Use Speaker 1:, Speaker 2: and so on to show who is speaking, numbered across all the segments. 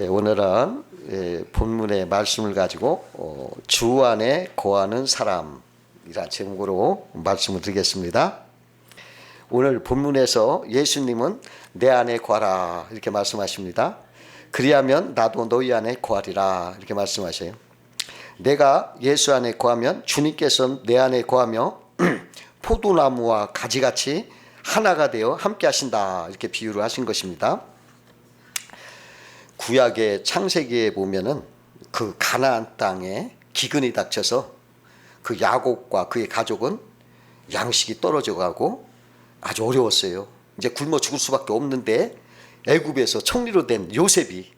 Speaker 1: 오늘은 본문의 말씀을 가지고 주 안에 거하는 사람이란 제목으로 말씀을 드리겠습니다. 오늘 본문에서 예수님은 내 안에 거하라 이렇게 말씀하십니다. 그리하면 나도 너희 안에 거하리라 이렇게 말씀하셔요. 내가 예수 안에 거하면 주님께서 내 안에 거하며 포도나무와 가지같이 하나가 되어 함께 하신다 이렇게 비유를 하신 것입니다. 구약의 창세기에 보면은 그 가나안 땅에 기근이 닥쳐서 그 야곱과 그의 가족은 양식이 떨어져 가고 아주 어려웠어요. 이제 굶어 죽을 수밖에 없는데 애굽에서 총리로 된 요셉이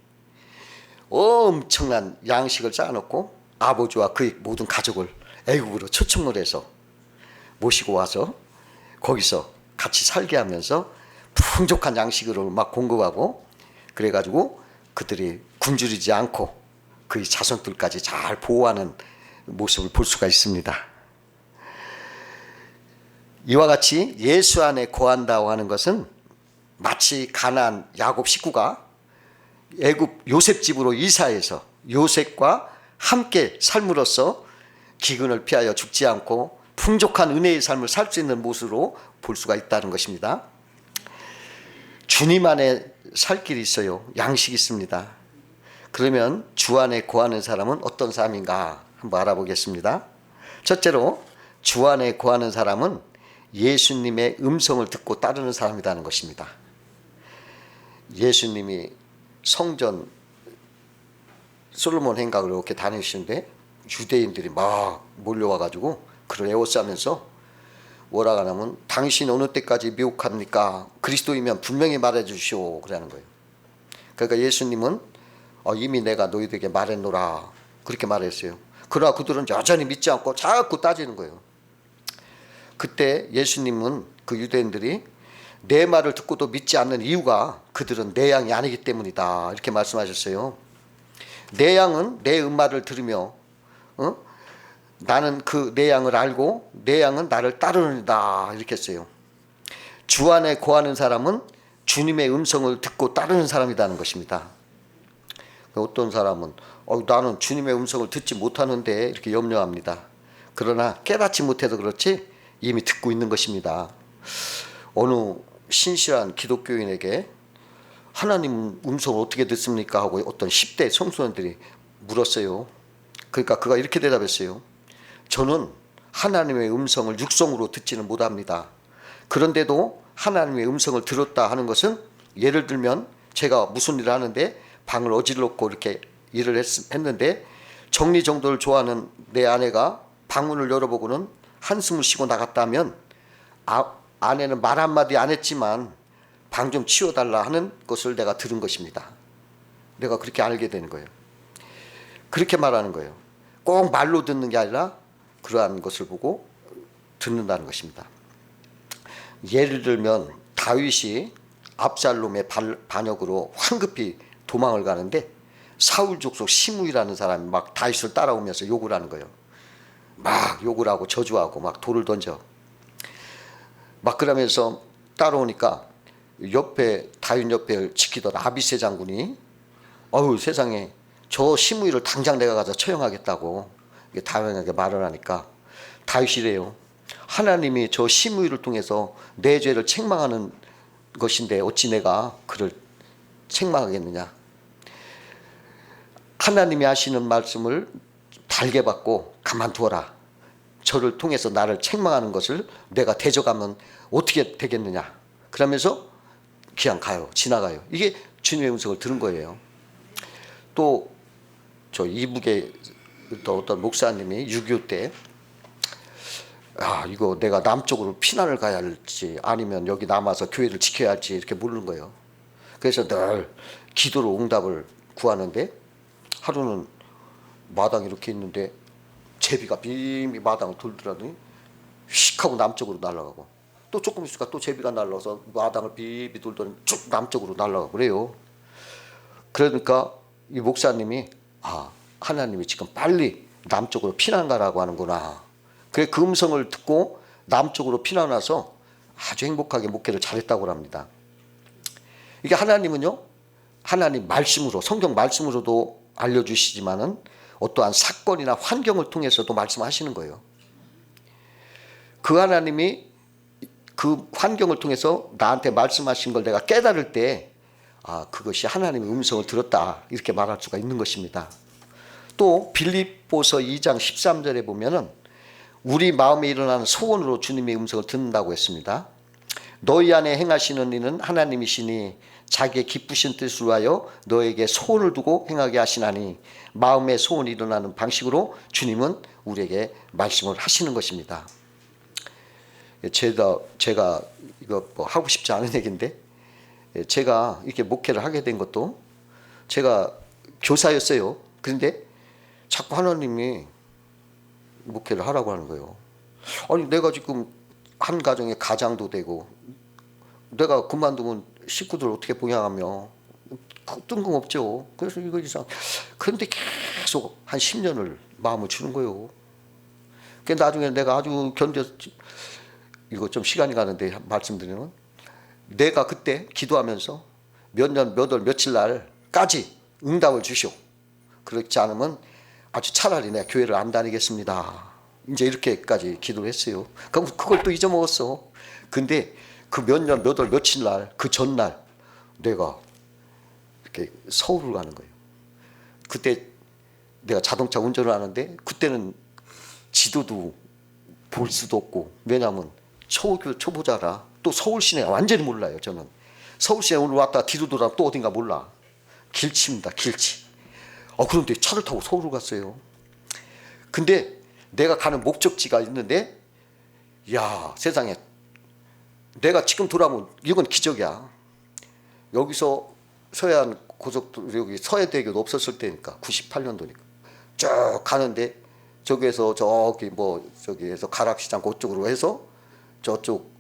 Speaker 1: 엄청난 양식을 쌓아놓고 아버지와 그의 모든 가족을 애굽으로 초청을 해서 모시고 와서 거기서 같이 살게 하면서 풍족한 양식으로 막 공급하고 그래가지고 그들이 굶주리지 않고 그의 자손들까지 잘 보호하는 모습을 볼 수가 있습니다. 이와 같이 예수 안에 거한다고 하는 것은 마치 가나안 야곱 식구가 애굽 요셉 집으로 이사해서 요셉과 함께 삶으로써 기근을 피하여 죽지 않고 풍족한 은혜의 삶을 살 수 있는 모습으로 볼 수가 있다는 것입니다. 주님 안에 살 길이 있어요. 양식이 있습니다. 그러면 주 안에 거하는 사람은 어떤 사람인가 한번 알아보겠습니다. 첫째로 주 안에 거하는 사람은 예수님의 음성을 듣고 따르는 사람이라는 것입니다. 예수님이 성전 솔로몬 행각을 이렇게 다니시는데 유대인들이 막 몰려와가지고 그를 에워싸면서 뭐라 하냐면 당신 어느 때까지 미혹합니까? 그리스도이면 분명히 말해 주시오 그러는 거예요. 그러니까 예수님은 이미 내가 너희들에게 말했노라 그렇게 말했어요. 그러나 그들은 여전히 믿지 않고 자꾸 따지는 거예요. 그때 예수님은 그 유대인들이 내 말을 듣고도 믿지 않는 이유가 그들은 내 양이 아니기 때문이다 이렇게 말씀하셨어요. 내 양은 내 음말을 들으며 나는 그 내 양을 알고 내 양은 나를 따르느니라 이렇게 했어요. 주 안에 거하는 사람은 주님의 음성을 듣고 따르는 사람이라는 것입니다. 어떤 사람은 나는 주님의 음성을 듣지 못하는데 이렇게 염려합니다. 그러나 깨닫지 못해서 그렇지 이미 듣고 있는 것입니다. 어느 신실한 기독교인에게 하나님 음성을 어떻게 듣습니까? 하고 어떤 10대 청소년들이 물었어요. 그러니까 그가 이렇게 대답했어요. 저는 하나님의 음성을 육성으로 듣지는 못합니다. 그런데도 하나님의 음성을 들었다 하는 것은 예를 들면 제가 무슨 일을 하는데 방을 어질렀고 이렇게 일을 했는데 정리정돈을 좋아하는 내 아내가 방문을 열어보고는 한숨을 쉬고 나갔다 하면 아내는 말 한마디 안 했지만 방 좀 치워달라 하는 것을 내가 들은 것입니다. 내가 그렇게 알게 되는 거예요. 그렇게 말하는 거예요. 꼭 말로 듣는 게 아니라 그러한 것을 보고 듣는다는 것입니다. 예를 들면 다윗이 압살롬의 반역으로 황급히 도망을 가는데 사울 족속 시므이라는 사람이 막 다윗을 따라오면서 욕을 하는 거예요. 막 욕을 하고 저주하고 막 돌을 던져. 막 그러면서 따라오니까 옆에 다윗 옆에 지키던 아비새 장군이 세상에 저 시므이를 당장 내가 가서 처형하겠다고 다윗에게 말을 하니까 다윗이래요. 하나님이 저 시므이를 통해서 내 죄를 책망하는 것인데 어찌 내가 그를 책망하겠느냐. 하나님이 하시는 말씀을 달게 받고 가만두어라. 저를 통해서 나를 책망하는 것을 내가 대적하면 어떻게 되겠느냐. 그러면서 그냥 가요. 지나가요. 이게 주님의 음성을 들은 거예요. 또 저 이북에 또 어떤 목사님이 6.25 때 이거 내가 남쪽으로 피난을 가야 할지 아니면 여기 남아서 교회를 지켜야 할지 이렇게 모르는 거예요. 그래서 늘 기도로 응답을 구하는데 하루는 마당에 이렇게 있는데 제비가 빔이 마당을 돌더라더니 휙 하고 남쪽으로 날아가고 또 조금 있으니까 또 제비가 날아가서 마당을 빔이 돌더니 쭉 남쪽으로 날아가고 그래요. 그러니까 이 목사님이 하나님이 지금 빨리 남쪽으로 피난 가라고 하는구나. 그래 그 음성을 듣고 남쪽으로 피난 와서 아주 행복하게 목회를 잘했다고 합니다. 이게 하나님은요 하나님 말씀으로, 성경 말씀으로도 알려주시지만은 어떠한 사건이나 환경을 통해서도 말씀하시는 거예요. 그 하나님이 그 환경을 통해서 나한테 말씀하신 걸 내가 깨달을 때, 그것이 하나님의 음성을 들었다, 이렇게 말할 수가 있는 것입니다. 또 빌립보서 2장 13절에 보면은 우리 마음에 일어나는 소원으로 주님의 음성을 듣는다고 했습니다. 너희 안에 행하시는 이는 하나님이시니 자기의 기쁘신 뜻을 위하여 너에게 소원을 두고 행하게 하시나니, 마음의 소원이 일어나는 방식으로 주님은 우리에게 말씀을 하시는 것입니다. 제가 이거 뭐 하고 싶지 않은 얘기인데, 제가 이렇게 목회를 하게 된 것도, 제가 교사였어요. 그런데 자꾸 하나님이 목회를 하라고 하는 거예요. 아니, 내가 지금 한 가정의 가장도 되고, 내가 그만두면 식구들 어떻게 봉양하며, 뜬금없죠. 그래서 이거 이상. 그런데 계속 한 10년을 마음을 주는 거예요. 그 나중에 내가 아주 이거 좀 시간이 가는데 말씀드리면, 내가 그때 기도하면서 몇 년, 몇 월, 며칠 날까지 응답을 주시오. 그렇지 않으면 아주 차라리 내가 교회를 안 다니겠습니다. 이제 이렇게까지 기도를 했어요. 그럼 그걸 또 잊어먹었어. 근데 그 몇 년, 몇 월, 며칠 날, 그 전날 내가 이렇게 서울을 가는 거예요. 그때 내가 자동차 운전을 하는데, 그때는 지도도 볼 수도 없고, 왜냐하면 초보자라. 또 서울 시내 완전히 몰라요. 저는 서울 시내 오늘 왔다 뒤로 돌아면 또 어딘가 몰라. 길치입니다, 길치. 그런데 차를 타고 서울을 갔어요. 근데 내가 가는 목적지가 있는데, 야, 세상에, 내가 지금 돌아보면 이건 기적이야. 여기서 서해안 고속도로, 여기 서해대교도 없었을 때니까, 98년도니까 쭉 가는데, 저기에서 저기에서 가락시장 그쪽으로 해서 저쪽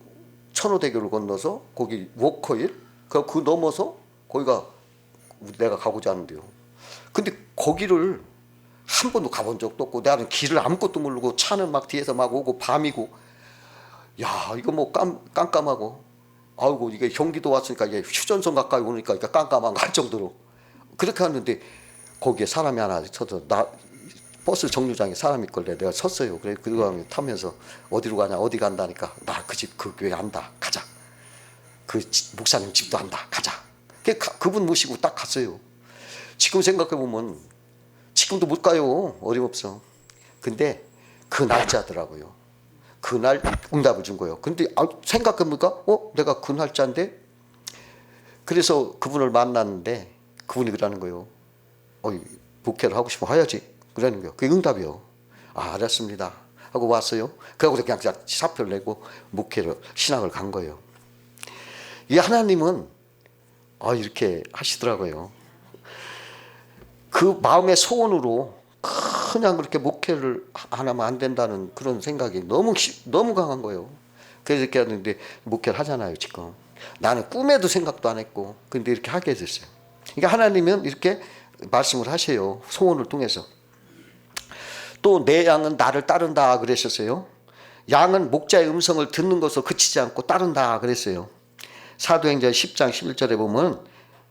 Speaker 1: 천호대교를 건너서 거기 워커힐, 그 넘어서 거기가 내가 가고자 하는데요. 근데 거기를 한 번도 가본 적도 없고, 나는 길을 아무것도 모르고, 차는 막 뒤에서 막 오고, 밤이고, 야, 이거 뭐 깜깜하고, 아이고, 이게 경기도 왔으니까 이게 휴전선 가까이 오니까 이게 깜깜한 거 할 정도로 그렇게 하는데, 거기에 사람이 하나 서서, 버스 정류장에 사람이 있길래 내가 섰어요. 그래, 그거 타면서 어디로 가냐, 어디 간다니까, 나 그 집 그 교회 안다, 가자. 그 목사님 집도 안다, 가자. 그분 모시고 딱 갔어요. 지금 생각해 보면 지금도 못 가요. 어림없어. 근데 그 날짜더라고요. 그날 응답을 준 거예요. 근데 생각해 보니까 내가 그 날짜인데. 그래서 그분을 만났는데 그분이 그러는 거예요. 목회를 하고 싶으면 해야지. 그러는 거예요. 그게 응답이요. 알았습니다 하고 왔어요. 그러고 그냥 사표를 내고 목회를, 신학을 간 거예요. 이 하나님은 이렇게 하시더라고요. 그 마음의 소원으로 그냥 그렇게 목회를 안 하면 안 된다는 그런 생각이 너무 강한 거예요. 그래서 이렇게 하는데, 목회를 하잖아요. 지금 나는 꿈에도 생각도 안 했고, 근데 이렇게 하게 됐어요. 그러니까 하나님은 이렇게 말씀을 하셔요. 소원을 통해서. 또 내 양은 나를 따른다 그랬었어요. 양은 목자의 음성을 듣는 것으로 그치지 않고 따른다 그랬어요. 사도행전 10장 11절에 보면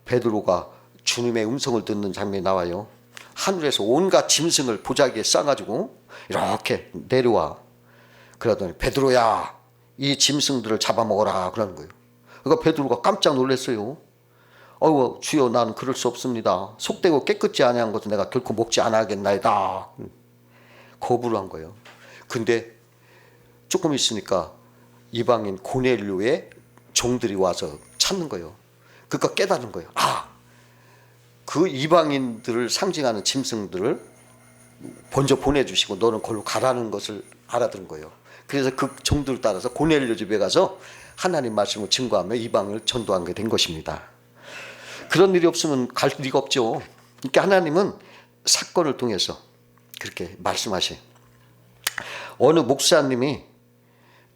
Speaker 1: 베드로가 주님의 음성을 듣는 장면이 나와요. 하늘에서 온갖 짐승을 보자기에 싸가지고 이렇게 내려와. 그러더니 베드로야, 이 짐승들을 잡아먹어라 그러는 거예요. 그러니까 베드로가 깜짝 놀랐어요. 주여, 나는 그럴 수 없습니다. 속되고 깨끗지 아니한 것은 내가 결코 먹지 않겠나이다. 거부를 한 거예요. 근데 조금 있으니까 이방인 고넬료의 종들이 와서 찾는 거예요. 그러니까 깨닫는 거예요. 그 이방인들을 상징하는 짐승들을 먼저 보내주시고 너는 걸로 가라는 것을 알아들은 거예요. 그래서 그 종들을 따라서 고넬료 집에 가서 하나님 말씀을 증거하며 이방을 전도하게 된 것입니다. 그런 일이 없으면 갈 리가 없죠. 그러니까 하나님은 사건을 통해서 그렇게 말씀하셔요. 어느 목사님이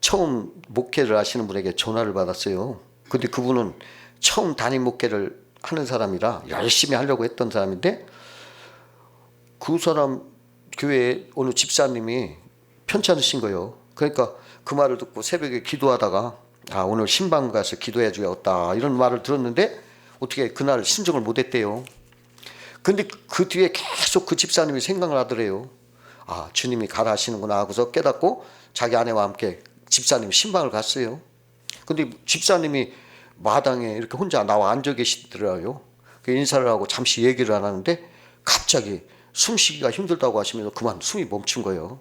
Speaker 1: 처음 목회를 하시는 분에게 전화를 받았어요. 근데 그분은 처음 담임 목회를 하는 사람이라 열심히 하려고 했던 사람인데, 그 사람 교회에 어느 집사님이 편찮으신 거예요. 그러니까 그 말을 듣고 새벽에 기도하다가 오늘 신방 가서 기도해 주었다 이런 말을 들었는데, 어떻게 그날 신정을 못했대요. 근데 그 뒤에 계속 그 집사님이 생각을 하더래요. 아, 주님이 가라 하시는구나 하고서 깨닫고 자기 아내와 함께 집사님 신방을 갔어요. 근데 집사님이 마당에 이렇게 혼자 나와 앉아 계시더라고요. 그 인사를 하고 잠시 얘기를 안 하는데 갑자기 숨쉬기가 힘들다고 하시면서 그만 숨이 멈춘 거예요.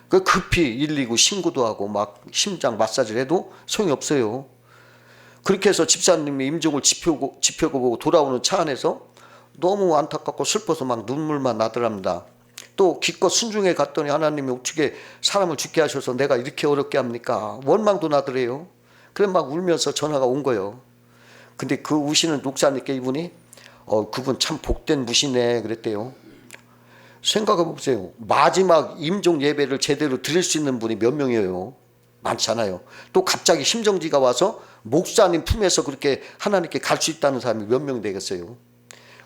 Speaker 1: 그 급히 119 신고도 하고 막 심장 마사지를 해도 소용이 없어요. 그렇게 해서 집사님이 임종을 지펴보고 돌아오는 차 안에서 너무 안타깝고 슬퍼서 막 눈물만 나더랍니다. 또 기껏 순종해 갔더니 하나님이 어떻게 사람을 죽게 하셔서 내가 이렇게 어렵게 합니까? 원망도 나더래요. 그래 막 울면서 전화가 온 거예요. 근데 그 우시는 목사님께 이분이 그분 참 복된 무시네 그랬대요. 생각해 보세요. 마지막 임종 예배를 제대로 드릴 수 있는 분이 몇 명이에요? 많잖아요. 또 갑자기 심정지가 와서 목사님 품에서 그렇게 하나님께 갈 수 있다는 사람이 몇 명 되겠어요?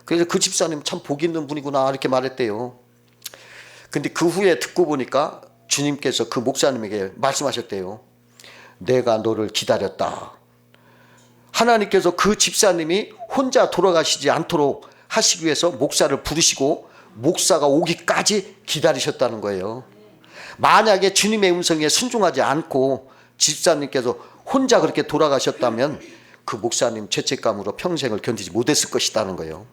Speaker 1: 그래서 그 집사님 참 복 있는 분이구나 이렇게 말했대요. 근데 그 후에 듣고 보니까 주님께서 그 목사님에게 말씀하셨대요. 내가 너를 기다렸다. 하나님께서 그 집사님이 혼자 돌아가시지 않도록 하시기 위해서 목사를 부르시고 목사가 오기까지 기다리셨다는 거예요. 만약에 주님의 음성에 순종하지 않고 집사님께서 혼자 그렇게 돌아가셨다면 그 목사님 죄책감으로 평생을 견디지 못했을 것이라는 거예요.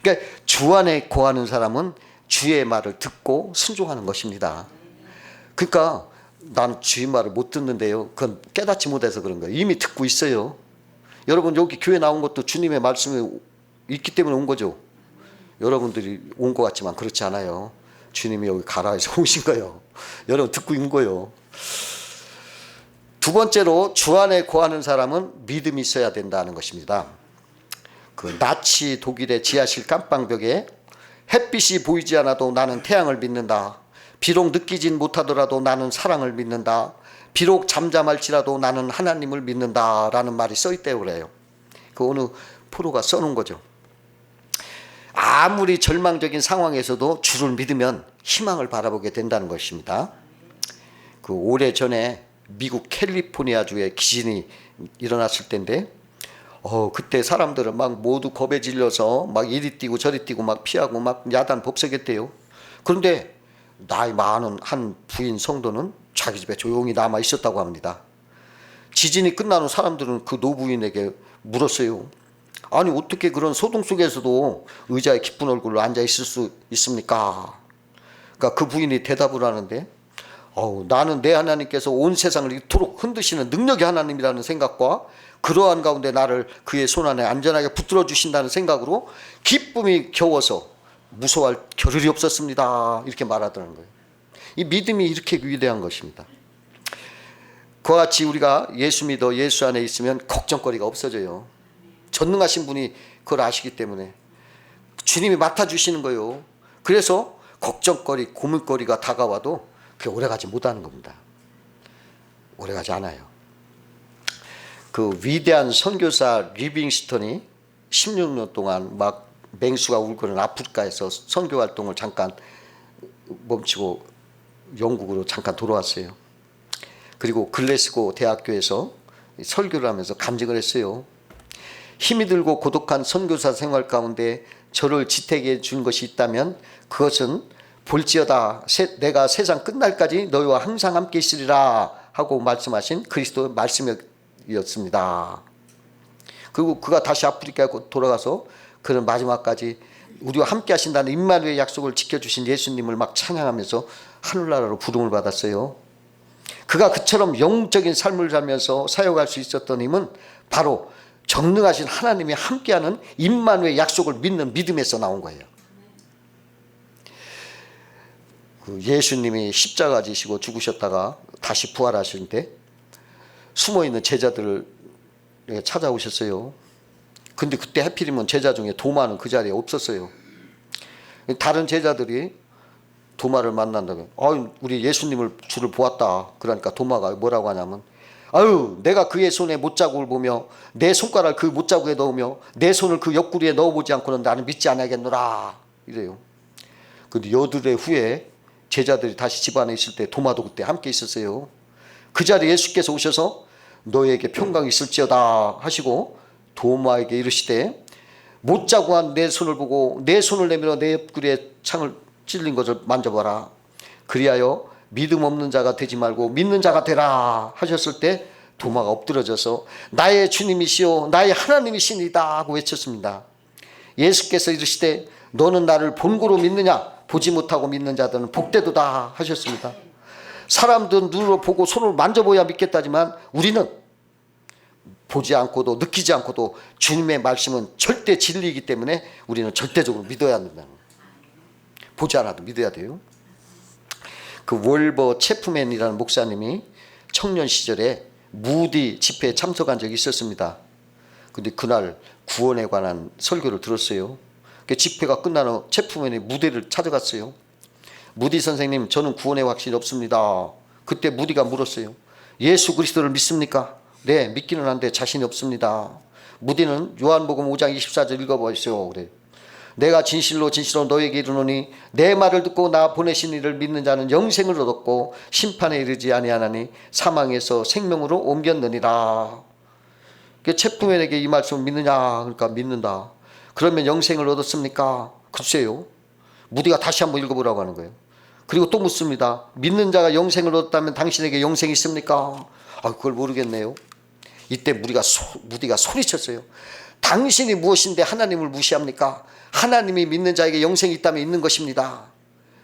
Speaker 1: 그러니까 주 안에 거하는 사람은 주의 말을 듣고 순종하는 것입니다. 그러니까 난 주의 말을 못 듣는데요. 그건 깨닫지 못해서 그런 거예요. 이미 듣고 있어요. 여러분 여기 교회 나온 것도 주님의 말씀이 있기 때문에 온 거죠. 여러분들이 온 것 같지만 그렇지 않아요. 주님이 여기 가라 해서 오신 거예요. 여러분 듣고 있는 거예요. 두 번째로 주 안에 거하는 사람은 믿음이 있어야 된다는 것입니다. 그 나치 독일의 지하실 깜방벽에 햇빛이 보이지 않아도 나는 태양을 믿는다. 비록 느끼진 못하더라도 나는 사랑을 믿는다. 비록 잠잠할지라도 나는 하나님을 믿는다 라는 말이 써있다고 그래요. 그 어느 프로가 써놓은 거죠. 아무리 절망적인 상황에서도 주를 믿으면 희망을 바라보게 된다는 것입니다. 그 오래전에 미국 캘리포니아주에 지진이 일어났을 때인데 그때 사람들은 막 모두 겁에 질려서 막 이리 뛰고 저리 뛰고 막 피하고 막 야단 법석했대요. 그런데 나이 많은 한 부인 성도는 자기 집에 조용히 남아 있었다고 합니다. 지진이 끝난 후 사람들은 그 노부인에게 물었어요. 아니 어떻게 그런 소동 속에서도 의자에 기쁜 얼굴로 앉아 있을 수 있습니까? 그러니까 그 부인이 대답을 하는데 나는 내 하나님께서 온 세상을 이토록 흔드시는 능력의 하나님이라는 생각과 그러한 가운데 나를 그의 손안에 안전하게 붙들어 주신다는 생각으로 기쁨이 겨워서 무서워할 겨를이 없었습니다. 이렇게 말하더라는 거예요. 이 믿음이 이렇게 위대한 것입니다. 그와 같이 우리가 예수 믿어 예수 안에 있으면 걱정거리가 없어져요. 전능하신 분이 그걸 아시기 때문에 주님이 맡아주시는 거예요. 그래서 걱정거리, 고민거리가 다가와도 그게 오래가지 못하는 겁니다. 오래가지 않아요. 그 위대한 선교사 리빙스턴이 16년 동안 막 맹수가 울고는 아프리카에서 선교 활동을 잠깐 멈추고 영국으로 잠깐 돌아왔어요. 그리고 글래스고 대학교에서 설교를 하면서 간증을 했어요. 힘이 들고 고독한 선교사 생활 가운데 저를 지탱해 준 것이 있다면 그것은 볼지어다 내가 세상 끝날까지 너희와 항상 함께 있으리라 하고 말씀하신 그리스도의 말씀이었습니다. 그리고 그가 다시 아프리카에 돌아가서 그는 마지막까지 우리와 함께 하신다는 임마누엘 약속을 지켜주신 예수님을 막 찬양하면서 하늘나라로 부름을 받았어요. 그가 그처럼 영적인 삶을 살면서 사역할 수 있었던 힘은 바로 전능하신 하나님이 함께하는 임마누엘 약속을 믿는 믿음에서 나온 거예요. 그 예수님이 십자가 지시고 죽으셨다가 다시 부활하시는데 숨어있는 제자들을 찾아오셨어요. 근데 그때 하필이면 제자 중에 도마는 그 자리에 없었어요. 다른 제자들이 도마를 만난다고 우리 예수님을 주를 보았다. 그러니까 도마가 뭐라고 하냐면 내가 그의 손에 못자국을 보며 내 손가락을 그 못자국에 넣으며 내 손을 그 옆구리에 넣어보지 않고는 나는 믿지 않겠노라 이래요. 근데 여드레 후에 제자들이 다시 집안에 있을 때 도마도 그때 함께 있었어요. 그 자리에 예수께서 오셔서 너에게 평강이 있을지어다 하시고 도마에게 이르시되 못 자고 한 내 손을 보고 내 손을 내밀어 내 옆구리에 창을 찔린 것을 만져봐라. 그리하여 믿음 없는 자가 되지 말고 믿는 자가 되라 하셨을 때 도마가 엎드러져서 나의 주님이시오 나의 하나님이시니다 하고 외쳤습니다. 예수께서 이르시되 너는 나를 본고로 믿느냐 보지 못하고 믿는 자들은 복되도다 하셨습니다. 사람들은 눈으로 보고 손을 만져보야 믿겠다지만 우리는 보지 않고도 느끼지 않고도 주님의 말씀은 절대 진리이기 때문에 우리는 절대적으로 믿어야 한다. 보지 않아도 믿어야 돼요. 그 월버 체프맨이라는 목사님이 청년 시절에 무디 집회에 참석한 적이 있었습니다. 근데 그날 구원에 관한 설교를 들었어요. 그 집회가 끝난 후 체프맨이 무대를 찾아갔어요. 무디 선생님, 저는 구원의 확신이 없습니다. 그때 무디가 물었어요. 예수 그리스도를 믿습니까? 네, 믿기는 한데 자신이 없습니다. 무디는 요한복음 5장 24절 읽어보세요. 그래. 내가 진실로 너에게 이르노니 내 말을 듣고 나 보내신 이를 믿는 자는 영생을 얻었고 심판에 이르지 아니하나니 사망에서 생명으로 옮겼느니라. 체프맨에게 이 말씀을 믿느냐? 그러니까 믿는다. 그러면 영생을 얻었습니까? 글쎄요. 무디가 다시 한번 읽어보라고 하는 거예요. 그리고 또 묻습니다. 믿는 자가 영생을 얻었다면 당신에게 영생이 있습니까? 그걸 모르겠네요. 이때 무디가 소리쳤어요. 당신이 무엇인데 하나님을 무시합니까? 하나님이 믿는 자에게 영생이 있다면 있는 것입니다.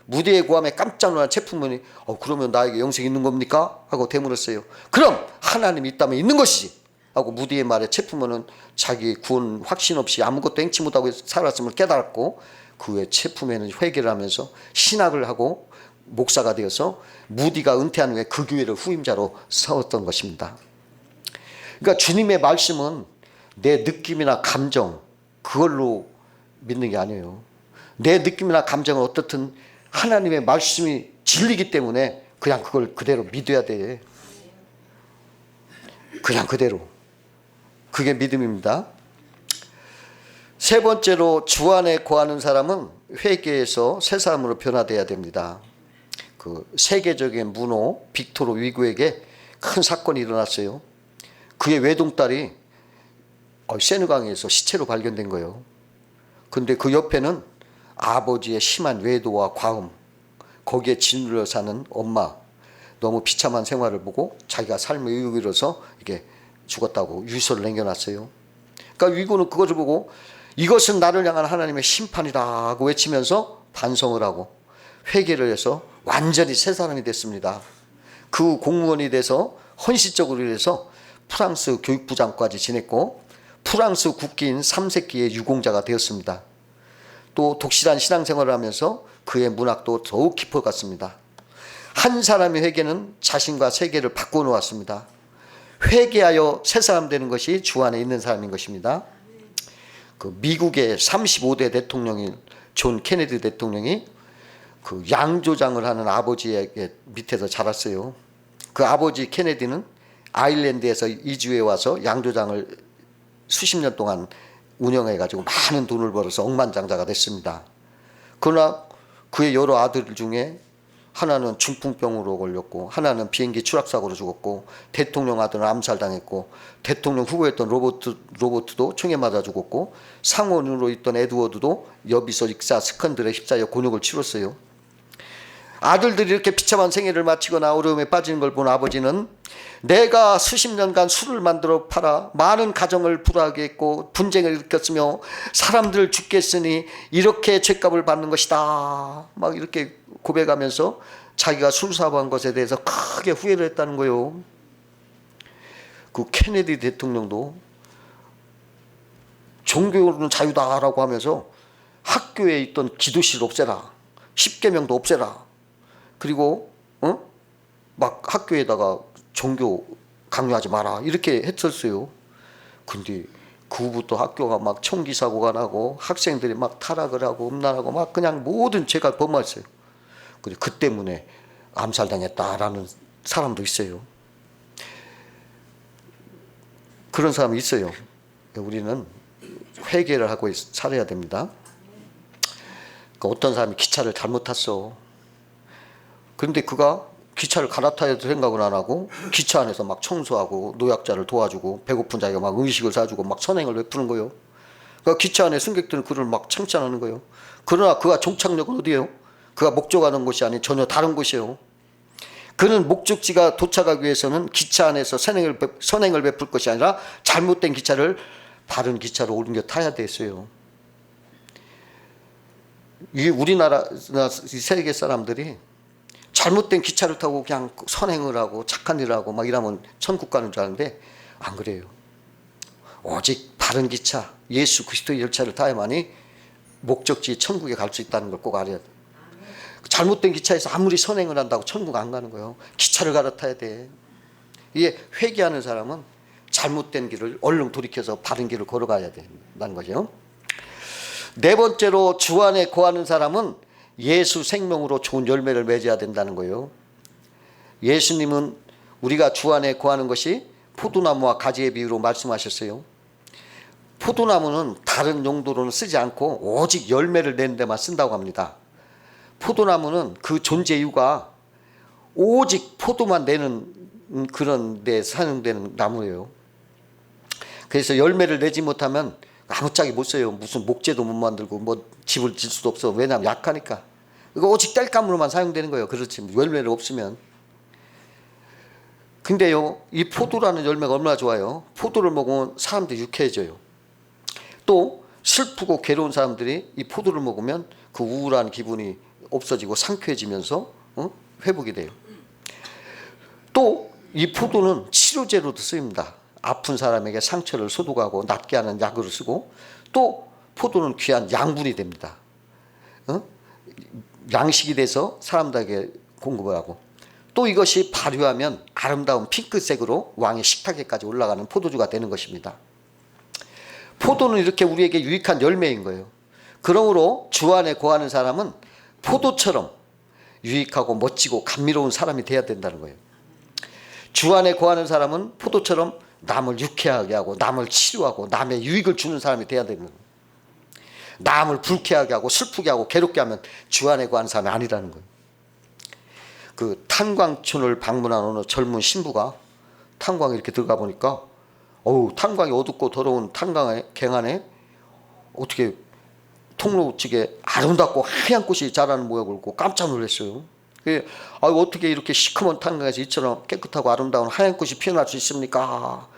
Speaker 1: 무디의 고함에 깜짝 놀란 체프맨이 그러면 나에게 영생이 있는 겁니까? 하고 되물었어요. 그럼 하나님이 있다면 있는 것이지 하고 무디의 말에 체프맨은 자기 구원 확신 없이 아무것도 행치 못하고 살았음을 깨달았고 그 후에 체프맨은 회개를 하면서 신학을 하고 목사가 되어서 무디가 은퇴한 후에 그 교회를 후임자로 세웠던 것입니다. 그러니까 주님의 말씀은 내 느낌이나 감정 그걸로 믿는 게 아니에요. 내 느낌이나 감정은 어떻든 하나님의 말씀이 진리기 때문에 그냥 그걸 그대로 믿어야 돼. 그냥 그대로. 그게 믿음입니다. 세 번째로 주 안에 거하는 사람은 회개해서 새 사람으로 변화돼야 됩니다. 그 세계적인 문호 빅토르 위고에게 큰 사건이 일어났어요. 그의 외동딸이 세느강에서 시체로 발견된 거예요. 근데 그 옆에는 아버지의 심한 외도와 과음, 거기에 짓눌려 사는 엄마, 너무 비참한 생활을 보고 자기가 삶의 의욕을 잃어서 이게 죽었다고 유서를 남겨놨어요. 그러니까 위고는 그것을 보고 이것은 나를 향한 하나님의 심판이다 하고 외치면서 반성을 하고 회개를 해서 완전히 새 사람이 됐습니다. 그 공무원이 돼서 헌신적으로 일해서 프랑스 교육부장까지 지냈고 프랑스 국기인 3세기의 유공자가 되었습니다. 또 독실한 신앙생활을 하면서 그의 문학도 더욱 깊어갔습니다. 한 사람의 회개는 자신과 세계를 바꿔놓았습니다. 회개하여 새 사람 되는 것이 주 안에 있는 사람인 것입니다. 그 미국의 35대 대통령인 존 케네디 대통령이 그 양조장을 하는 아버지에게 밑에서 자랐어요. 그 아버지 케네디는 아일랜드에서 이주해 와서 양조장을 수십 년 동안 운영해가지고 많은 돈을 벌어서 억만장자가 됐습니다. 그러나 그의 여러 아들 중에 하나는 중풍병으로 걸렸고 하나는 비행기 추락사고로 죽었고 대통령 아들은 암살당했고 대통령 후보였던 로버트도 총에 맞아 죽었고 상원으로 있던 에드워드도 여비서 익사 스캔들에 휩싸여 곤욕을 치렀어요. 아들들이 이렇게 비참한 생애를 마치거나 어려움에 빠지는 걸 본 아버지는 내가 수십 년간 술을 만들어 팔아 많은 가정을 불화하게 했고 분쟁을 일으켰으며 사람들을 죽게 했으니 이렇게 죄값을 받는 것이다. 막 이렇게 고백하면서 자기가 술 사고한 것에 대해서 크게 후회를 했다는 거예요. 그 케네디 대통령도 종교는 자유다라고 하면서 학교에 있던 기도실을 없애라. 10계명도 없애라. 그리고 막 학교에다가 종교 강요하지 마라 이렇게 했었어요. 근데 그 후부터 학교가 막 총기 사고가 나고 학생들이 막 타락을 하고 음란하고 막 그냥 모든 죄가 범했어요. 근데 그 때문에 암살당했다라는 사람도 있어요. 그런 사람이 있어요. 우리는 회개를 하고 살아야 됩니다. 어떤 사람이 기차를 잘못 탔어. 그런데 그가 기차를 갈아타야 생각은 안 하고 기차 안에서 막 청소하고 노약자를 도와주고 배고픈 자기가 막 음식을 사주고 막 선행을 베푸는 거예요. 그 기차 안에 승객들은 그를 막 칭찬하는 거예요. 그러나 그가 종착역은 어디예요? 그가 목적하는 곳이 아닌 전혀 다른 곳이에요. 그는 목적지가 도착하기 위해서는 기차 안에서 선행을 베풀 것이 아니라 잘못된 기차를 바른 기차로 옮겨 타야 됐어요. 이 우리나라 세계 사람들이 잘못된 기차를 타고 그냥 선행을 하고 착한 일을 하고 막 이러면 천국 가는 줄 아는데 안 그래요. 오직 바른 기차, 예수 그리스도의 열차를 타야만이 목적지 천국에 갈 수 있다는 걸 꼭 알아야 돼. 잘못된 기차에서 아무리 선행을 한다고 천국 안 가는 거예요. 기차를 갈아타야 돼. 이게 회개하는 사람은 잘못된 길을 얼른 돌이켜서 바른 길을 걸어가야 된다는 거죠. 네 번째로 주 안에 거하는 사람은 예수 생명으로 좋은 열매를 맺어야 된다는 거예요. 예수님은 우리가 주 안에 거하는 것이 포도나무와 가지의 비유로 말씀하셨어요. 포도나무는 다른 용도로는 쓰지 않고 오직 열매를 내는 데만 쓴다고 합니다. 포도나무는 그 존재 이유가 오직 포도만 내는 그런 데 사용되는 나무예요. 그래서 열매를 내지 못하면 아무짝에 못 써요. 무슨 목재도 못 만들고 뭐 집을 질 수도 없어. 왜냐하면 약하니까. 이거 오직 땔감으로만 사용되는 거예요. 그렇지 열매를 없으면. 근데요, 이 포도라는 열매가 얼마나 좋아요. 포도를 먹으면 사람들이 유쾌해져요. 또 슬프고 괴로운 사람들이 이 포도를 먹으면 그 우울한 기분이 없어지고 상쾌해지면서 회복이 돼요. 또 이 포도는 치료제로도 쓰입니다. 아픈 사람에게 상처를 소독하고 낫게 하는 약으로 쓰고, 또 포도는 귀한 양분이 됩니다. 양식이 돼서 사람들에게 공급을 하고, 또 이것이 발효하면 아름다운 핑크색으로 왕의 식탁에까지 올라가는 포도주가 되는 것입니다. 포도는 이렇게 우리에게 유익한 열매인 거예요. 그러므로 주 안에 거하는 사람은 포도처럼 유익하고 멋지고 감미로운 사람이 되어야 된다는 거예요. 주 안에 거하는 사람은 포도처럼 남을 유쾌하게 하고 남을 치료하고 남의 유익을 주는 사람이 되어야 되는 거예요. 남을 불쾌하게 하고 슬프게 하고 괴롭게 하면 주 안에 거하는 사람이 아니라는 거예요. 그 탄광촌을 방문한 어느 젊은 신부가 탄광에 이렇게 들어가 보니까 탄광이 어둡고 더러운 탄광의 갱안에 어떻게 통로측에 아름답고 하얀 꽃이 자라는 모양을 보고 깜짝 놀랐어요. 어떻게 이렇게 시커먼 탄광에서 이처럼 깨끗하고 아름다운 하얀 꽃이 피어날 수 있습니까?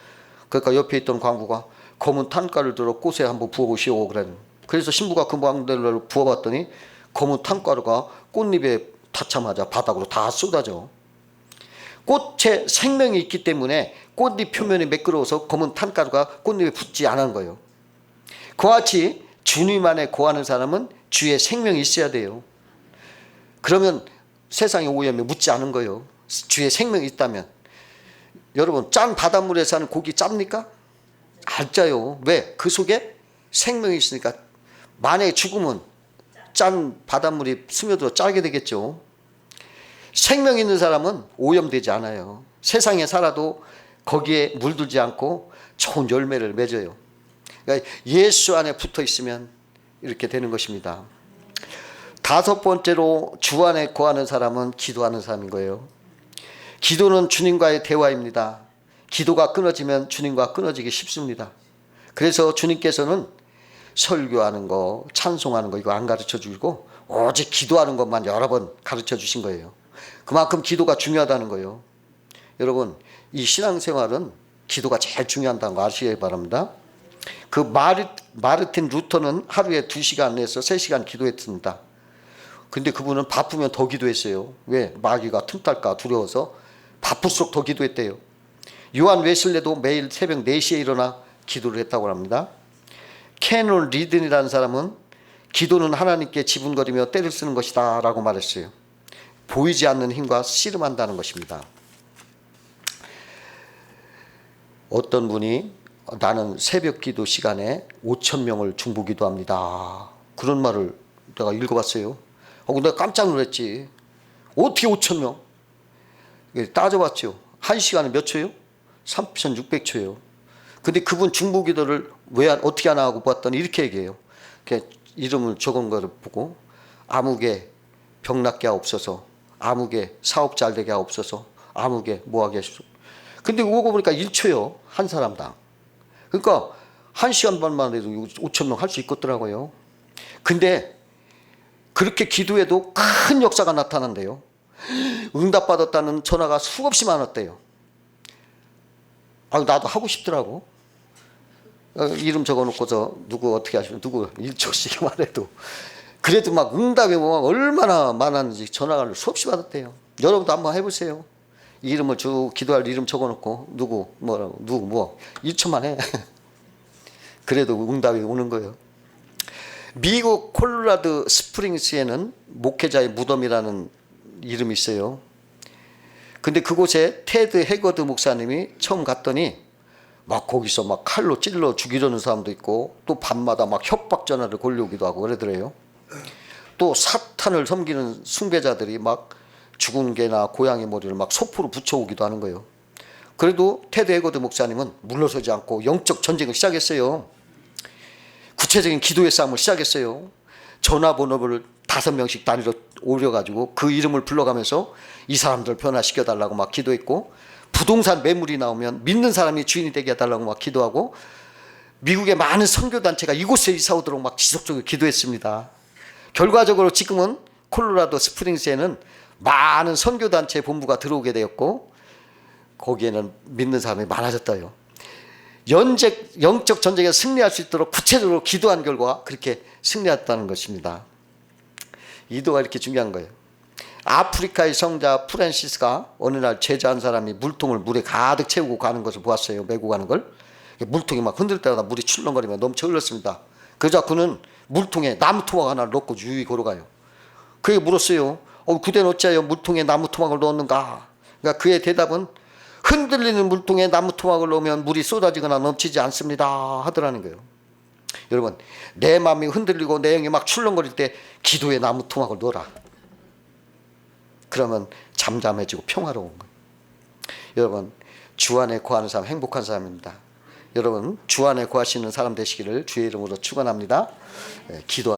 Speaker 1: 그러니까 옆에 있던 광부가 검은 탄가를 들어 꽃에 한번 부어보시오 그랬는데, 그래서 신부가 그 망대를 부어봤더니 검은 탄가루가 꽃잎에 닿자마자 바닥으로 다 쏟아져. 꽃에 생명이 있기 때문에 꽃잎 표면이 매끄러워서 검은 탄가루가 꽃잎에 붙지 않은 거예요. 그와 같이 주님 안에 거하는 사람은 주의 생명이 있어야 돼요. 그러면 세상의 오염에 묻지 않은 거예요. 주의 생명이 있다면. 여러분, 짠 바닷물에 사는 고기 짭니까? 안 짜요. 왜? 그 속에 생명이 있으니까. 만약에 죽으면 짠 바닷물이 스며들어 짜게 되겠죠. 생명 있는 사람은 오염되지 않아요. 세상에 살아도 거기에 물들지 않고 좋은 열매를 맺어요. 그러니까 예수 안에 붙어 있으면 이렇게 되는 것입니다. 다섯 번째로 주 안에 거하는 사람은 기도하는 사람인 거예요. 기도는 주님과의 대화입니다. 기도가 끊어지면 주님과 끊어지기 쉽습니다. 그래서 주님께서는 설교하는 거, 찬송하는 거 이거 안 가르쳐 주시고 오직 기도하는 것만 여러 번 가르쳐 주신 거예요. 그만큼 기도가 중요하다는 거예요. 여러분, 이 신앙생활은 기도가 제일 중요하다는 거 아시기 바랍니다. 그 마르틴 루터는 하루에 2시간 내서 3시간 기도했습니다. 근데 그분은 바쁘면 더 기도했어요. 왜? 마귀가 틈탈까 두려워서 바쁠수록 더 기도했대요. 요한 웨슬레도 매일 새벽 4시에 일어나 기도를 했다고 합니다. 캐논 리든이라는 사람은 기도는 하나님께 지분거리며 때를 쓰는 것이다 라고 말했어요. 보이지 않는 힘과 씨름한다는 것입니다. 어떤 분이 나는 새벽 기도 시간에 5,000명을 중보 기도합니다. 그런 말을 내가 읽어봤어요. 내가 깜짝 놀랐지. 어떻게 5,000명? 따져봤죠. 1시간에 몇 초요? 3,600초요. 근데 그분 중보 기도를 왜 어떻게 하나 하고 봤더니 이렇게 얘기해요. 이름을 적은 거를 보고 아무개 병 낫게 하옵소서, 아무개 사업 잘 되게 하옵소서, 아무개 뭐하게 하옵소서. 근데 그거 보니까 1초요. 한 사람당. 그러니까 1시간 반만 해도 5천 명 할 수 있겠더라고요. 근데 그렇게 기도해도 큰 역사가 나타난대요. 응답받았다는 전화가 수없이 많았대요. 아, 나도 하고 싶더라고. 이름 적어놓고서 누구 어떻게 하시면 누구 일적씩만 해도 그래도 막 응답이 뭐 얼마나 많았는지 전화가 수없이 받았대요. 여러분도 한번 해보세요. 이름을 기도할 이름 적어놓고 누구 뭐라고 누구 뭐 1초만 해. 그래도 응답이 오는 거예요. 미국 콜로라도 스프링스에는 목회자의 무덤이라는 이름이 있어요. 근데 그곳에 테드 해거드 목사님이 처음 갔더니 막 거기서 막 칼로 찔러 죽이려는 사람도 있고 또 밤마다 막 협박 전화를 걸려오기도 하고 그러더래요. 또 사탄을 섬기는 숭배자들이 막 죽은 개나 고양이 머리를 막 소포로 붙여오기도 하는 거예요. 그래도 테드 해거드 목사님은 물러서지 않고 영적 전쟁을 시작했어요. 구체적인 기도의 싸움을 시작했어요. 전화번호를 5명씩 단위로 올려가지고 그 이름을 불러가면서 이 사람들 변화시켜달라고 막 기도했고, 부동산 매물이 나오면 믿는 사람이 주인이 되게 해달라고 막 기도하고, 미국의 많은 선교단체가 이곳에 이사 오도록 막 지속적으로 기도했습니다. 결과적으로 지금은 콜로라도 스프링스에는 많은 선교단체 본부가 들어오게 되었고 거기에는 믿는 사람이 많아졌다요. 영적 전쟁에 승리할 수 있도록 구체적으로 기도한 결과 그렇게 승리했다는 것입니다. 이도가 이렇게 중요한 거예요. 아프리카의 성자 프란시스가 어느 날 제자 한 사람이 물통을 물에 가득 채우고 가는 것을 보았어요. 메고 가는 걸. 물통이 막 흔들 때마다 물이 출렁거리며 넘쳐 흘렀습니다. 그러자 그는 물통에 나무 토막 하나를 넣고 유유히 걸어가요. 그에게 물었어요. 그대는 어찌하여 물통에 나무 토막을 넣었는가? 그러니까 그의 대답은 흔들리는 물통에 나무 토막을 넣으면 물이 쏟아지거나 넘치지 않습니다 하더라는 거예요. 여러분, 내 마음이 흔들리고 내 영이 막 출렁거릴 때 기도에 나무 토막을 넣어라. 그러면 잠잠해지고 평화로운 거예요. 여러분, 주 안에 거하는 사람 행복한 사람입니다. 여러분, 주 안에 거하시는 사람 되시기를 주의 이름으로 축원합니다. 기도